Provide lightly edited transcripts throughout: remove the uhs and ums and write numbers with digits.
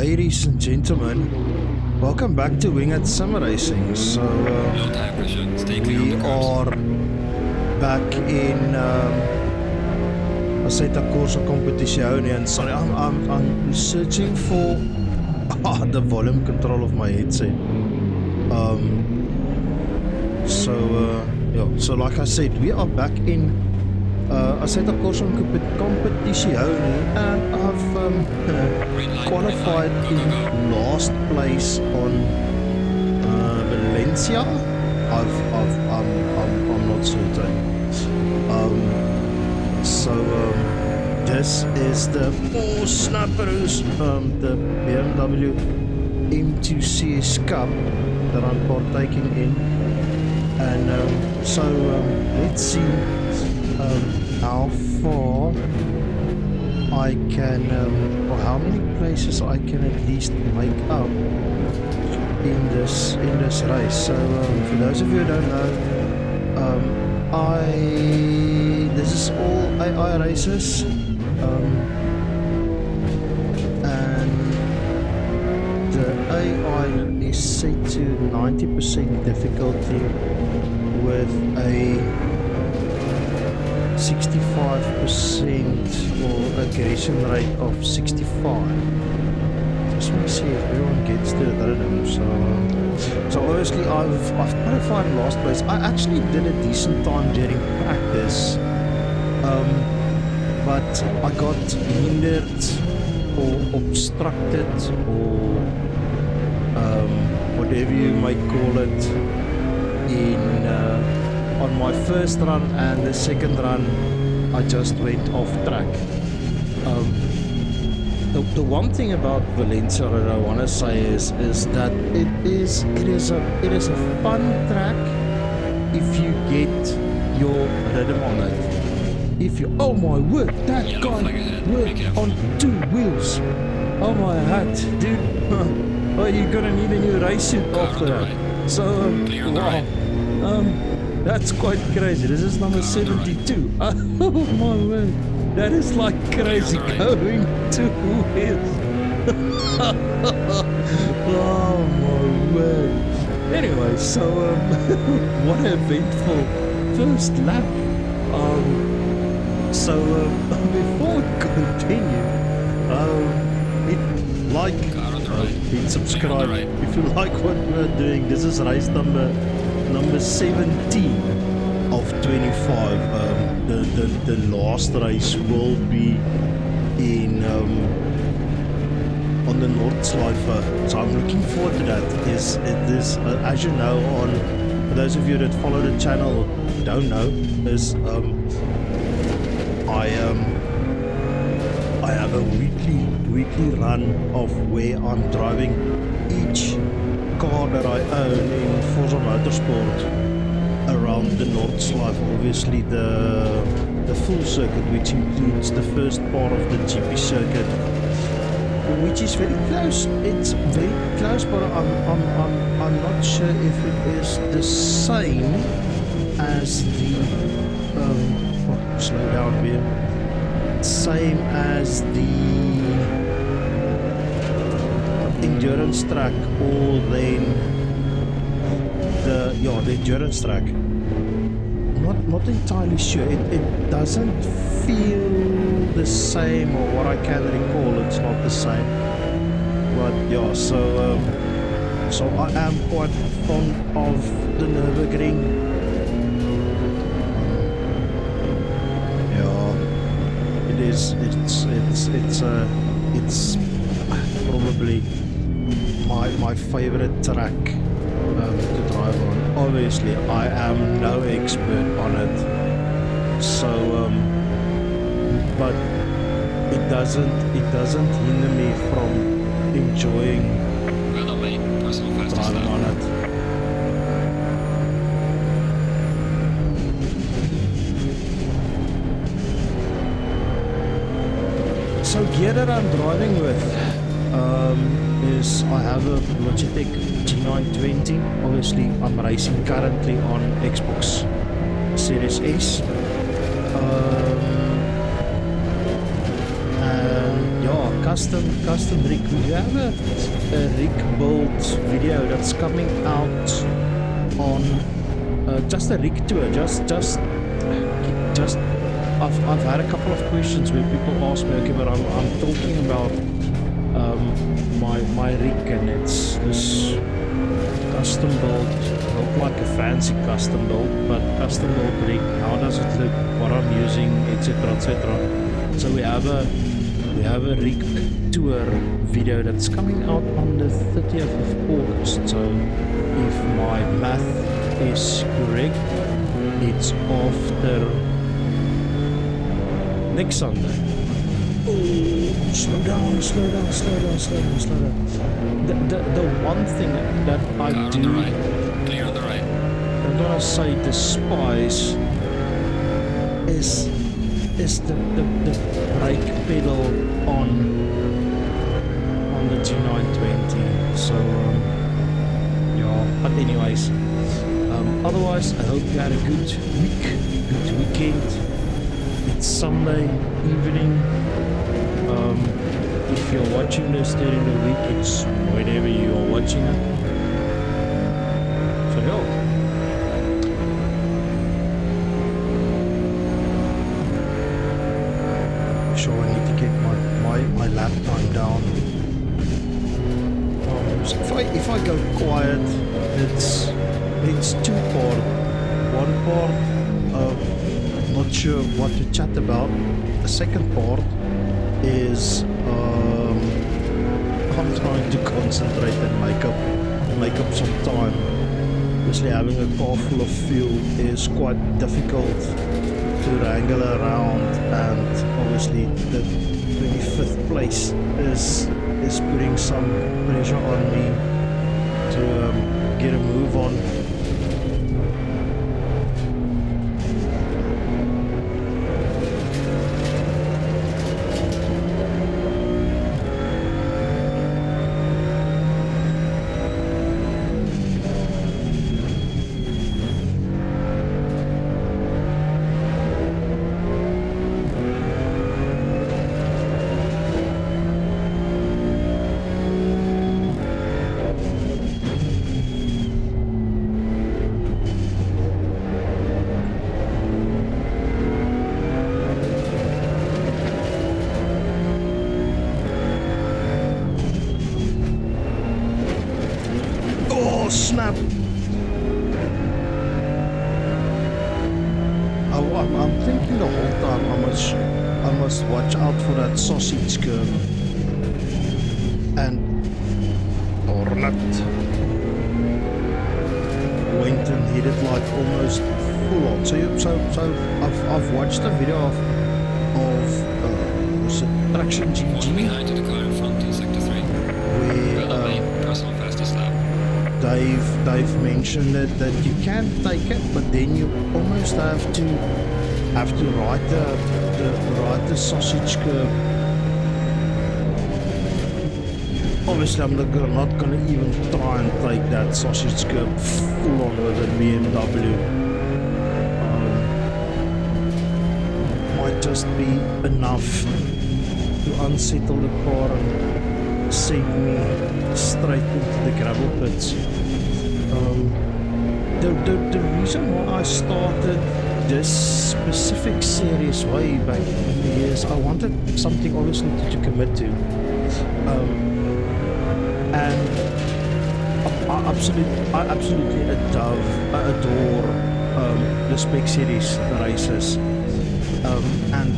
Ladies and gentlemen, welcome back to Winged SimRacing. So we are back in Assetto Corsa Competizione, and sorry, I'm searching for the volume control of my headset. So like I said, we are back in Assetto Corsa Competizione, and I've qualified in last place on Valencia. I'm not certain. This is the four snappers, the BMW M2CS Cup that I'm partaking in, and let's see how far I can, or how many places I can at least make up in this race. So for those of you who don't know, this is all AI races, and the AI is set to 90% difficulty with a 65% or aggression rate of 65. Just want to see if everyone gets to it. I don't know. So obviously I've qualified last place. I actually did a decent time during practice, but I got hindered or obstructed, or whatever you might call it, in on my first run, and the second run I just went off track. The one thing about Valencia that I want to say is that it is a fun track if you get your rhythm on it. If you, oh my word, that guy worked on 2 wheels. Oh my hat, dude. Oh, you're gonna need a new race suit after that. So wow. That's quite crazy. This is number 72. Oh my word. That is like crazy going 2 wheels. Oh my word. Anyway, so what an eventful first lap. Before we continue, hit subscribe if you like what we're doing. This is race number 17 of 25. The last race will be in on the Noordslijve, so I'm looking forward to that. It is as you know, for those of you that follow the channel don't know, is I have a weekly run of where I'm driving each car that I own in Forza Motorsport around the Noordslijve. Obviously the full circuit, which includes the first part of the GP circuit, which is very close. It's very close, but I'm not sure if it is the same as the slow down here. Same as the endurance track, or then the endurance track. Not entirely sure. It doesn't feel the same, or what I can recall, it's not the same. But yeah, so I am quite fond of the Nürburgring. It's probably my favorite track to drive on. Obviously I am no expert on it, so but it doesn't hinder me from enjoying driving on it. So gear that I'm driving with is, I have a Logitech G920. Obviously I'm racing currently on Xbox Series S. And yeah, custom rig. We have a rig build video that's coming out on just a rig tour. Just I've had a couple of questions where people ask me, okay, but I'm talking about my rig, and it's this custom build, not like a fancy custom build, but custom build rig. How does it look? What I'm using, etc., etc. So we have a rig tour video that's coming out on the 30th of August. So if my math is correct, it's after next Sunday. Oh, slow down. The one thing that I do, Clear on the right. I'm gonna say despise is the brake pedal on the G920. So yeah. But anyways, otherwise I hope you had a good weekend. It's Sunday evening. If you're watching this during the week, it's whenever you are watching it. So yeah. Sure, I need to get my lap time down. So if I go quiet, it's two part. One part, not sure what to chat about. The second part is I'm trying to concentrate and make up some time. Obviously having a car full of fuel is quite difficult to wrangle around, and obviously the 25th place is putting some pressure on me to get a move on. Snap! I'm thinking the whole time I must watch out for that sausage curve. And darn it, went and hit it like almost full on. So I've watched a video of traction GG behind to the car in front in sector 3. Where personal fastest lap. They've mentioned that you can take it, but then you almost have to ride the sausage curve. Obviously, I'm not gonna even try and take that sausage curve full on with a BMW. Might just be enough to unsettle the car and send me straight into the gravel pits. The reason why I started this specific series way back in the years, I wanted something obviously to commit to, and I absolutely adore the Spec Series races, and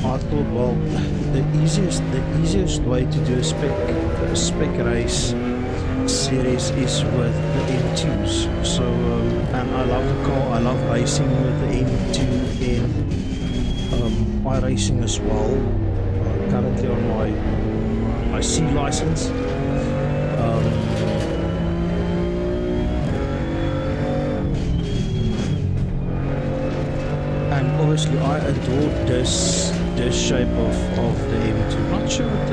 I thought, well, the easiest way to do a spec race series is with the M2s. So and I love the car, I love racing with the M2 in iRacing as well. Currently on my C license. And obviously I adore this shape of the M2. Not sure what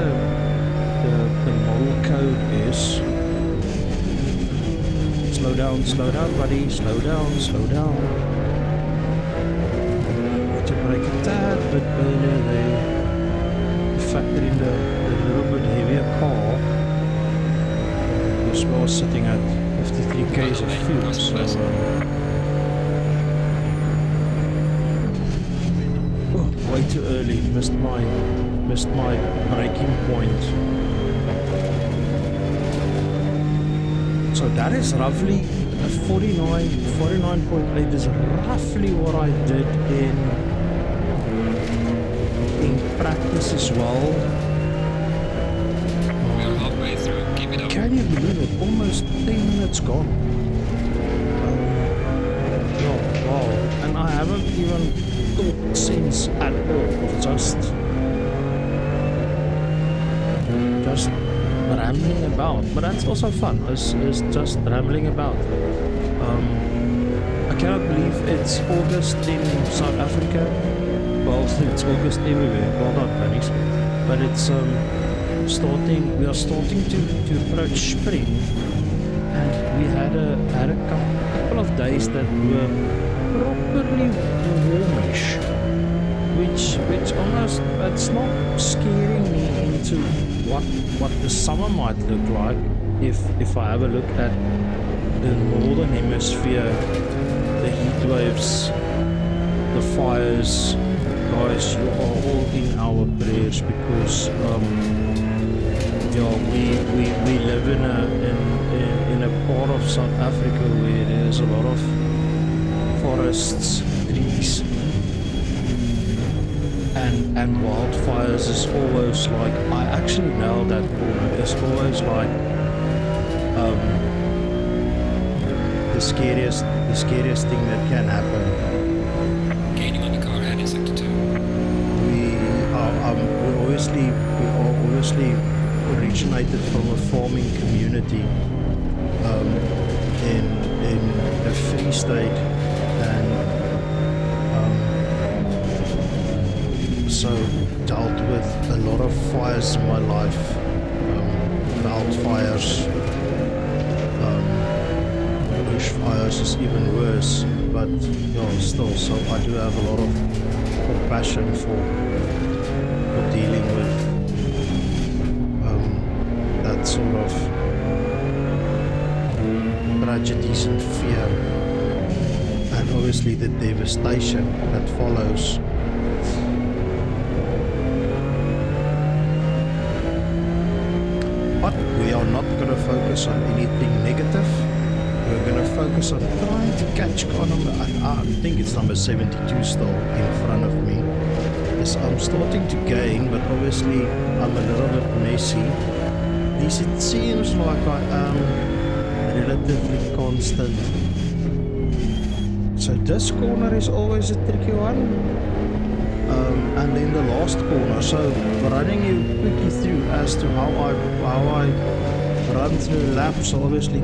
the model code is. Slow down, buddy. Slow down. Need to brake a tad bit earlier there. Factor in the we are sitting at 53 k's of fuel, so oh, way too early, missed my braking point. So that is roughly 49.8 is roughly what I did in practice as well. We're halfway through. Keep it up. Can you believe it? Almost 10 minutes gone. Yeah, wow. And I haven't even talked since at all. Of just rambling about. But that's also fun. It's just rambling about. I cannot believe it's August in South Africa. Well, it's August everywhere. Well, not Wynies, but it's starting. We are starting to approach spring, and we had a couple of days that were properly warmish, which almost that's not scaring me into what the summer might look like if I have a look at the northern hemisphere, the heat waves, the fires. Guys, you are all in our prayers because we live in a part of South Africa where there's a lot of forests, trees, and wildfires is always like, I actually nailed that corner. It's always like the scariest thing that can happen. Gaining on the car heading sector 2. We obviously originated from a farming community in a free state, and so dealt with a lot of fires in my life, wildfires, bushfires is even worse, but still, so I do have a lot of compassion for dealing with that sort of tragedies and fear, and obviously the devastation that follows. But we are not going to focus on anything negative. We're going to focus on trying to catch car number, I think it's number 72 still in front of me. Yes, I'm starting to gain, but obviously I'm a little bit messy. At least it seems like I am relatively constant. So this corner is always a tricky one. And then the last corner, so running you quickly through as to how I run through laps. So obviously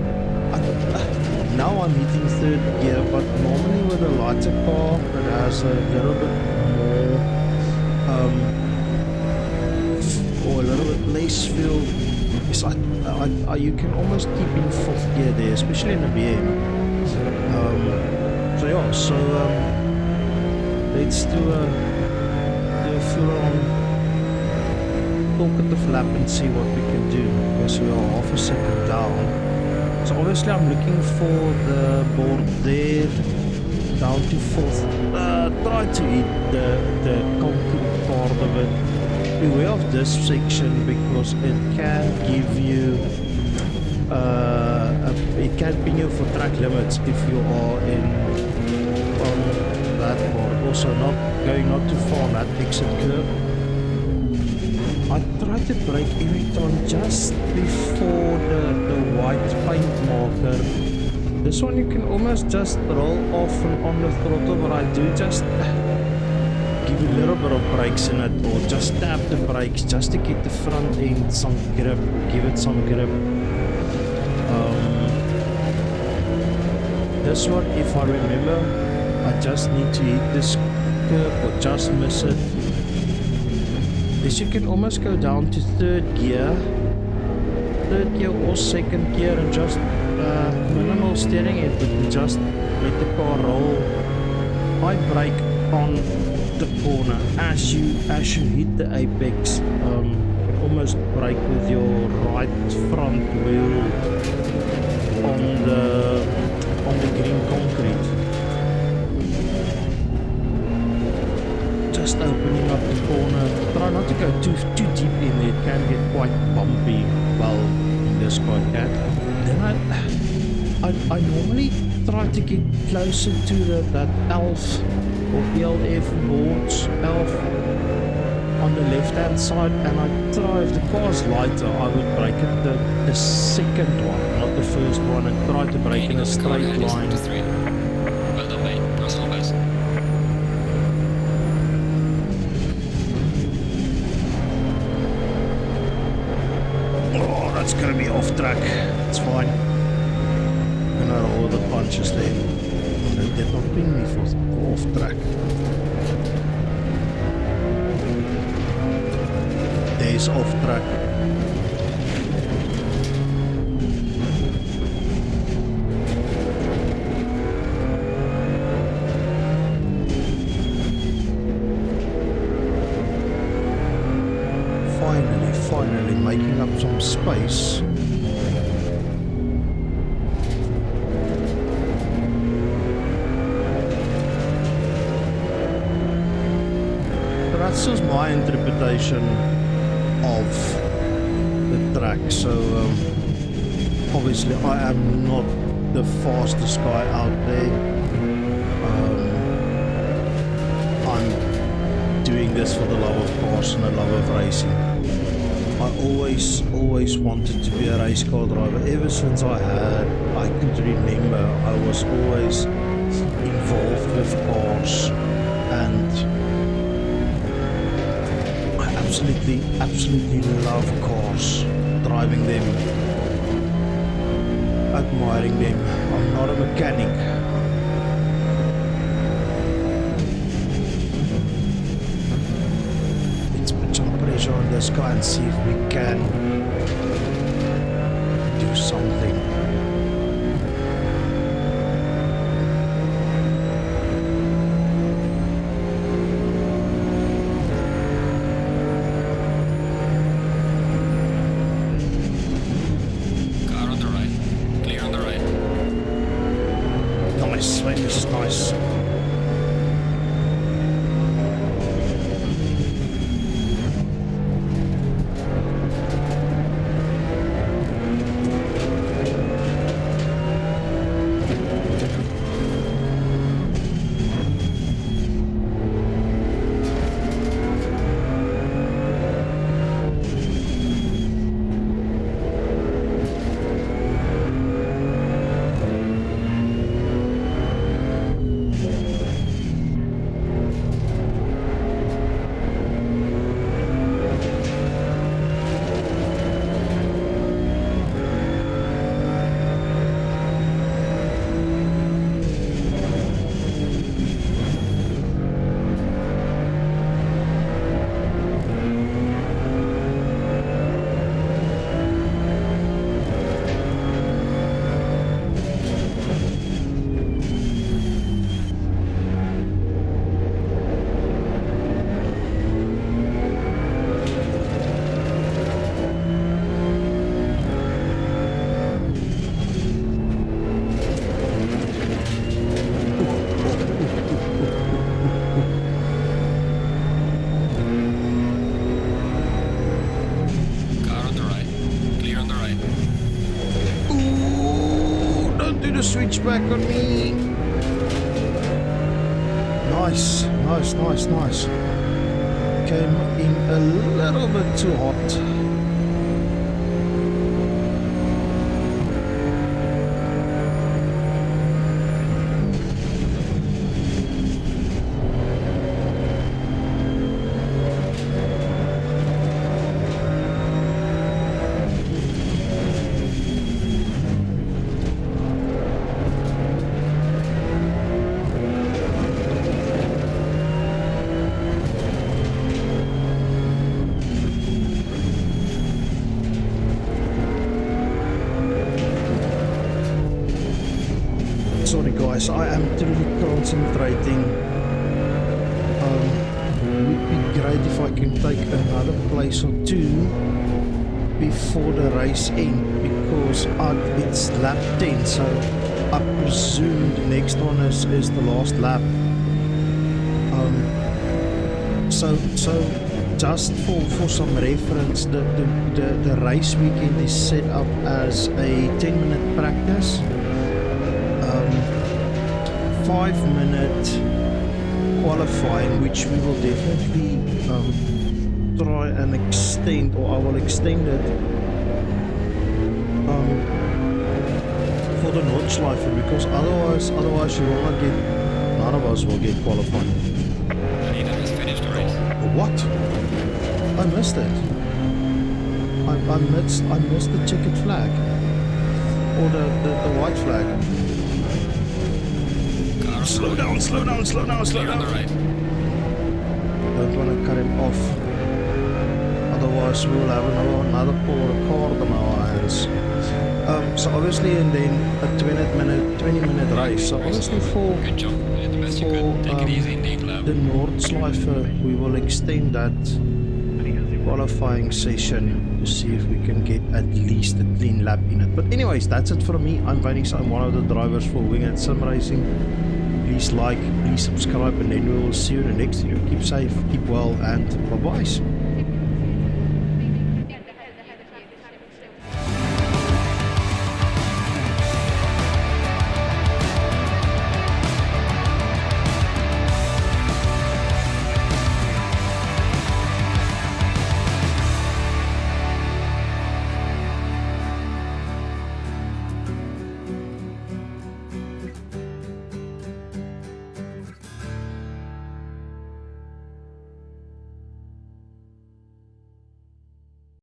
now I'm hitting third gear, but normally with a lighter car that has a little bit more or a little bit less fuel, is you can almost keep in fourth gear there, especially in a BM. So yeah, so let's do a full on talkative lap and see what we can do, because we are half a second down. So obviously I'm looking for the board there, down to fourth. Try to hit the concrete part of it. Beware of this section because it can give you it can pin you for track limits if you are on that board. Also not too far on that exit curve. I try to brake every time just before the white paint marker. This one you can almost just roll off and on the throttle, but I do just give a little bit of brakes in it, or just tap the brakes just to get the front end some grip, give it some grip. This one, if I remember, I just need to hit this curve or just miss it. This you can almost go down to third gear or second gear, and just minimal steering effort and just let the car roll. I brake on the corner as you hit the apex. almost brake with your right front wheel on the green concrete. Just opening up the corner. Try not to go too deep in. It can get quite bumpy. Well, in this car can. Then I normally try to get closer to that ELF or ELF boards, ELF on the left hand side, and I try, if the car's lighter, I would brake it the second one, not the first one, and try to brake in a straight line. Well done, mate. That's all best. Oh, that's gonna be off track. It's fine. Gonna roll the punches there. They did not ping me for off track. There's off track. Finally making up some space. That's just my interpretation of the track. So obviously I am not the fastest guy out there. I'm doing this for the love of cars and the love of racing. I always wanted to be a race car driver. Ever since I could remember, I was always involved with cars, and I absolutely love cars, driving them, admiring them. I'm not a mechanic. On this guy and see if we can do something. Car on the right. Clear on the right. Nice, mate, this is nice. Switchback on me. Nice. Came in a little bit too hot. Sorry guys, I am truly concentrating. Would be great if I can take another place or two before the race ends, because it's lap 10, so I presume the next one is the last lap. So just for some reference, the race weekend is set up as a 10-minute practice, 5-minute qualifying, which we will definitely try and extend, or I will extend it for the Nordschleife, because otherwise you will not get, none of us will get qualified. Freedom has finished the race. What? I missed it. I missed the checkered flag, or the white flag. Car Slow down. Clear on the right. Don't want to cut him off. Otherwise, we will have another poor card on our hands. So obviously, and then a 20-minute race. So obviously for Good job. You did the best you could. Take it easy indeed, lab. the Nordschleife, we will extend that qualifying session to see if we can get at least a clean lap in it. But anyways, that's it from me. I'm Wynies. I'm one of the drivers for Winged SimRacing. Please like, please subscribe, and then we will see you in the next video. Keep safe, keep well, and bye-bye.